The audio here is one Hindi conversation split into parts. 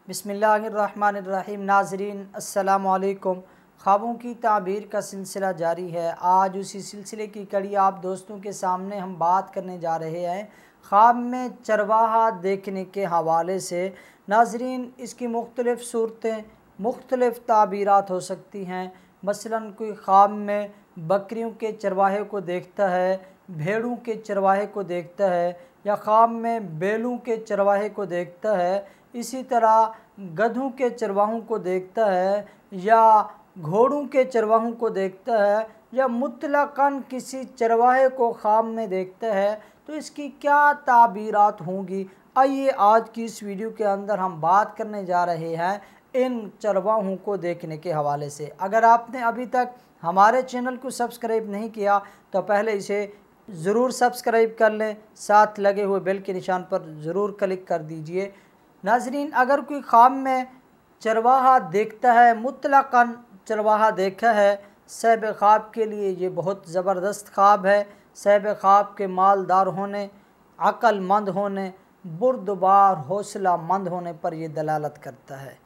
बिस्मिल्लाहिर्रहमानिर्रहीम। नाज़रीन अस्सलामु अलैकुम। ख्वाबों की ताबीर का सिलसिला जारी है। आज उसी सिलसिले की कड़ी आप दोस्तों के सामने हम बात करने जा रहे हैं ख्वाब में चरवाहा देखने के हवाले से। नाज़रीन, इसकी मुख्तलिफ़ सूरतें, मुख्तलिफ़ ताबीरात हो सकती हैं। मसलन कोई ख्वाब में बकरियों के चरवाहे को देखता है, भेड़ों के चरवाहे को देखता है, या ख्वाब में बैलों के चरवाहे को देखता है, इसी तरह गधों के चरवाहों को देखता है, या घोड़ों के चरवाहों को देखता है, या मुतलकन किसी चरवाहे को ख्वाब में देखता है, तो इसकी क्या ताबीरात होंगी। आइए आज की इस वीडियो के अंदर हम बात करने जा रहे हैं इन चरवाहों को देखने के हवाले से। अगर आपने अभी तक हमारे चैनल को सब्सक्राइब नहीं किया तो पहले इसे ज़रूर सब्सक्राइब कर लें, साथ लगे हुए बेल के निशान पर ज़रूर क्लिक कर दीजिए। नाज़रीन, अगर कोई ख्वाब में चरवाहा देखता है, मुतलकन चरवाहा देखा है, साहिब ख्वाब के लिए ये बहुत ज़बरदस्त ख्वाब है। साहिब ख्वाब के मालदार होने, अक्लमंद होने, बुर्दबार हौसला मंद होने पर यह दलालत करता है।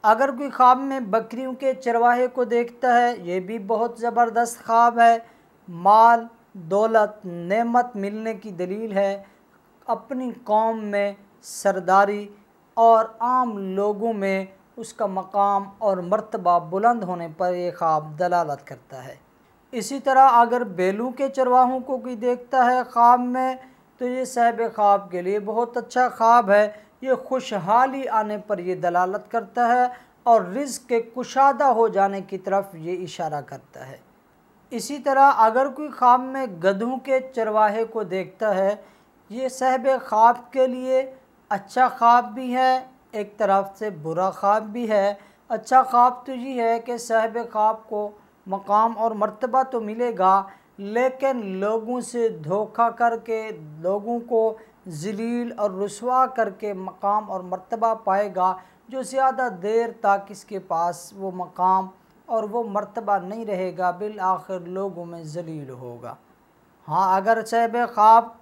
अगर कोई ख्वाब में बकरियों के चरवाहे को देखता है, ये भी बहुत ज़बरदस्त ख्वाब है। माल दौलत नेमत मिलने की दलील है। अपनी कौम में सरदारी और आम लोगों में उसका मकाम और मर्तबा बुलंद होने पर यह ख्वाब दलालत करता है। इसी तरह अगर बैलों के चरवाहों को कोई देखता है ख्वाब में, तो ये साहिब ख्वाब के लिए बहुत अच्छा ख्वाब है। ये खुशहाली आने पर यह दलालत करता है और रिज़्क़ के कुशादा हो जाने की तरफ ये इशारा करता है। इसी तरह अगर कोई ख्वाब में गधों के चरवाहे को देखता है, ये साहिब ख्वाब के लिए अच्छा ख्वाब भी है, एक तरफ से बुरा ख्वाब भी है। अच्छा ख्वाब तो ये है कि साहिब ख्वाब को मकाम और मर्तबा तो मिलेगा, लेकिन लोगों से धोखा करके, लोगों को ज़लील और रुसवा करके मकाम और मर्तबा पाएगा, जो ज़्यादा देर तक इसके पास वो मकाम और वो मर्तबा नहीं रहेगा, बिल आखिर लोगों में ज़लील होगा। हाँ, अगर साहिब ख्वाब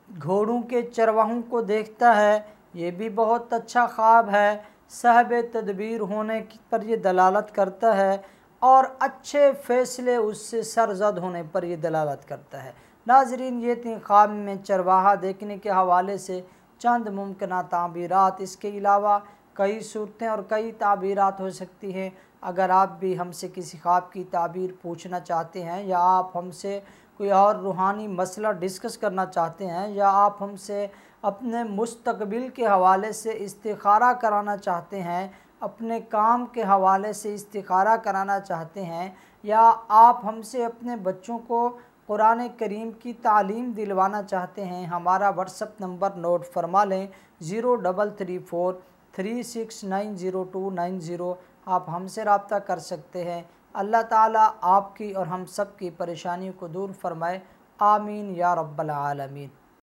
घोड़ों के चरवाहों को देखता है, ये भी बहुत अच्छा ख्वाब है। साहिब तदबीर होने पर यह दलालत करता है और अच्छे फ़ैसले उससे सरज़द होने पर यह दलालत करता है। नाज़रीन, ये थी ख्वाब में चरवाहा देखने के हवाले से चंद मुमकिन ताबीरात। इसके अलावा कई सूरतें और कई ताबीरात हो सकती हैं। अगर आप भी हमसे किसी ख्वाब की ताबीर पूछना चाहते हैं, या आप हमसे कोई और रूहानी मसला डिस्कस करना चाहते हैं, या आप हमसे अपने मुस्तकबिल के हवाले से इस्तिखारा कराना चाहते हैं, अपने काम के हवाले से इस्तिखारा कराना चाहते हैं, या आप हमसे अपने बच्चों को कुरान करीम की तालीम दिलवाना चाहते हैं, हमारा व्हाट्सअप नंबर नोट फरमा लें 033436909290। आप हमसे रब्ता कर सकते हैं। अल्लाह ताला आपकी और हम सब की परेशानियों को दूर फरमाए। आमीन या रब्बल आलमीन।